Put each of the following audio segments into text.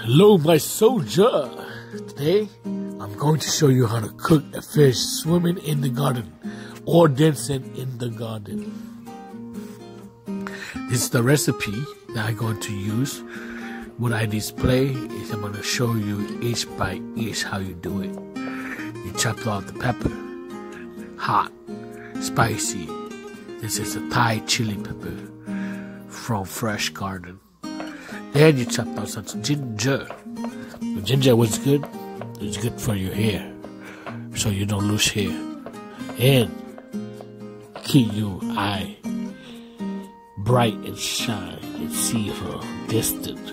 Hello, my soldier. Today, I'm going to show you how to cook a fish swimming in the garden or dancing in the garden. This is the recipe that I'm going to use. What I display is I'm going to show you each by each how you do it. You chop off the pepper, hot, spicy. This is a Thai chili pepper from fresh garden. Then you chop out some ginger. The ginger was good. It's good for your hair, so you don't lose hair, and keep your eye bright and shine and see from distance.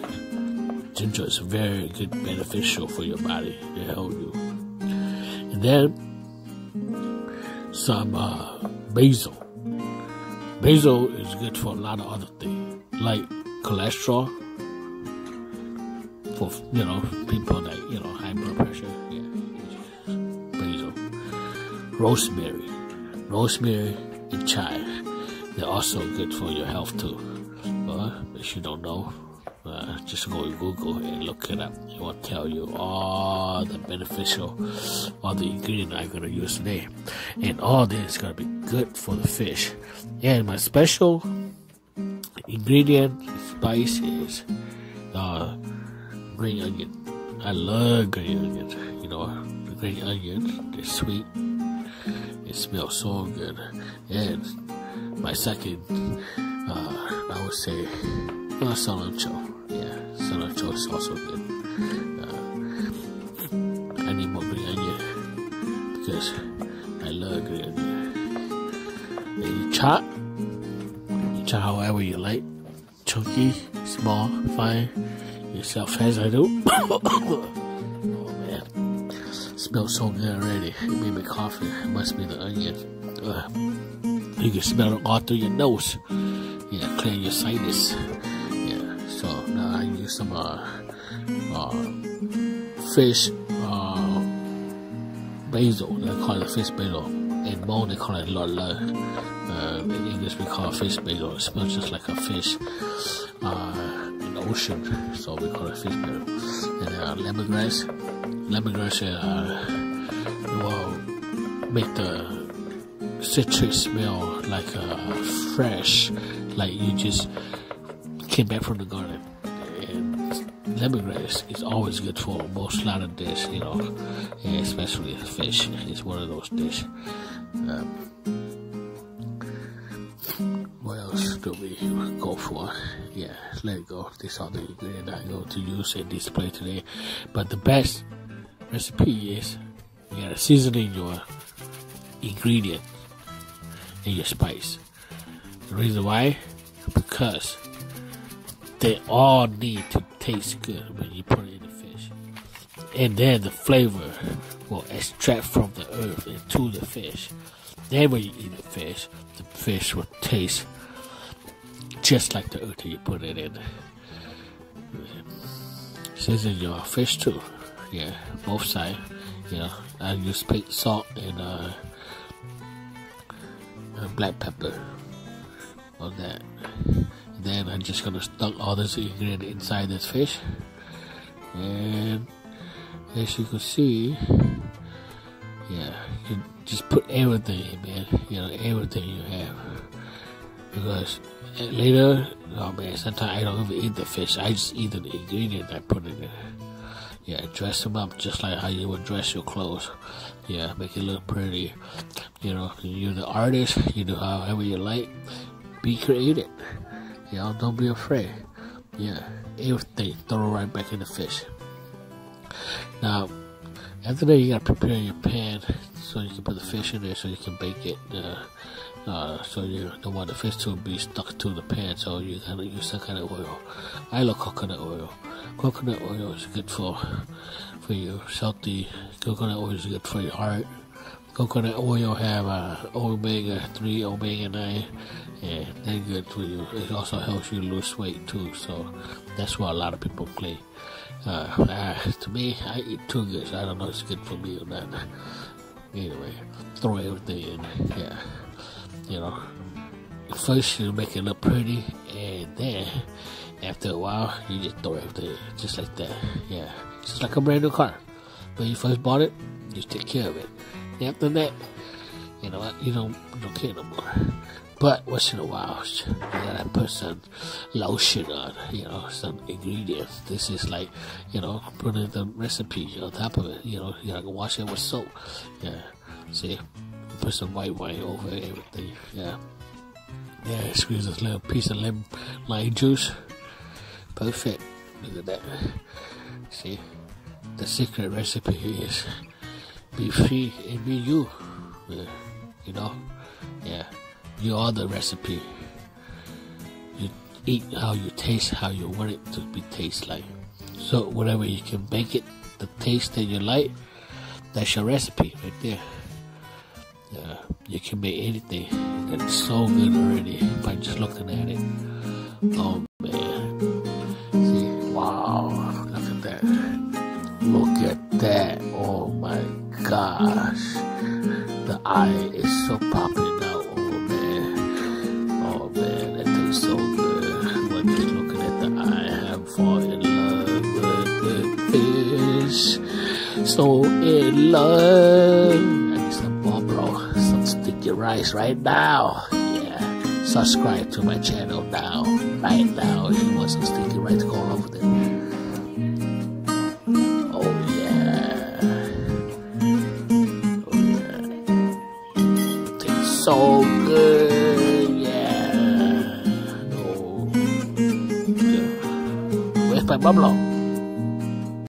Ginger is very good, beneficial for your body to help you. And then some basil. Basil is good for a lot of other things, like cholesterol. For people that high blood pressure, basil, rosemary and chive. They're also good for your health too. But if you don't know, just go to Google and look it up. It will tell you all the ingredients I'm gonna use today, and all this is gonna be good for the fish. And my special ingredient spice is green onion. I love green onions. The green onion, they're sweet. It smells so good. And my second, I would say, cilantro. Yeah, cilantro is also good. I need more green onion because I love green onion. And you chop however you like. Chunky, small, fine. Yourself as I do. Oh man, smells so good already. It made me coffee. It must be the onion. You can smell it all through your nose. Yeah, clear your sinus. Yeah. So now I use some fish basil. They call it fish basil. In Hmong they call it la la. In English we call it fish basil. It smells just like a fish. Ocean, so we call it fish basil. And lemongrass. Lemongrass will make the citrus smell like fresh, like you just came back from the garden. And lemongrass is always good for most lot of dishes, and especially fish. It's one of those dishes. What else do we go for? Yeah, let it go. These are the ingredients I'm going to use and display today. But the best recipe is you gotta season in your ingredient and your spice. The reason why? Because they all need to taste good when you put it in the fish. And then the flavor will extract from the earth into the fish. Then when you eat the fish will taste just like the earth you put it in. Season your fish too. Yeah, both sides. I use pink salt and black pepper on that. Then I'm just gonna stuff all this ingredient inside this fish. And as you can see, you just put everything in, man. Everything you have. Because later, sometimes I don't even eat the fish. I just eat the ingredient I put in there. Yeah, dress them up just like how you would dress your clothes. Yeah, make it look pretty. You're the artist. You do however you like. Be creative. Don't be afraid. Yeah, everything throw right back in the fish. Now, after that, you gotta prepare your pan so you can put the fish in there so you can bake it. So you don't want the fish to be stuck to the pan, so you gotta use some kind of oil. I love coconut oil. Coconut oil is good for you. Healthy. Coconut oil is good for your heart. Coconut oil have omega-3, omega-9, and they're good for you. It also helps you lose weight too, so that's what a lot of people claim. To me, I eat too good, so I don't know if it's good for me or not. Anyway, throw everything in. Yeah, first you make it look pretty, and then After a while, you just throw everything just like that. Yeah, just like a brand new car. When you first bought it, you take care of it. After that, you know what, you don't care no more. But once in a while, you gotta put some lotion on, you know, some ingredients. This is like, you know, putting the recipe on top of it. You know, you gotta wash it with soap. Yeah, see, put some white wine over everything. Yeah, yeah. Squeeze this little piece of lime juice. Perfect. Look at that. See, the secret recipe is be free and be you. Yeah, you know, yeah. You are the recipe. You eat how you taste, how you want it to be taste like. So whatever you can make it, the taste that you like, that's your recipe right there. Yeah, you can make anything. It's so good already by just looking at it. Oh man. See, wow, look at that. Look at that. Oh my gosh. The eye is so popping out. Oh man, that tastes so good. When just looking at the eye, I'm falling in love with the fish. So in love. I need some more, bro. Some sticky rice right now. Yeah. Subscribe to my channel now. Right now. If you want some sticky rice, go over there. Oh yeah. Oh yeah. Tastes so good. By Bublo.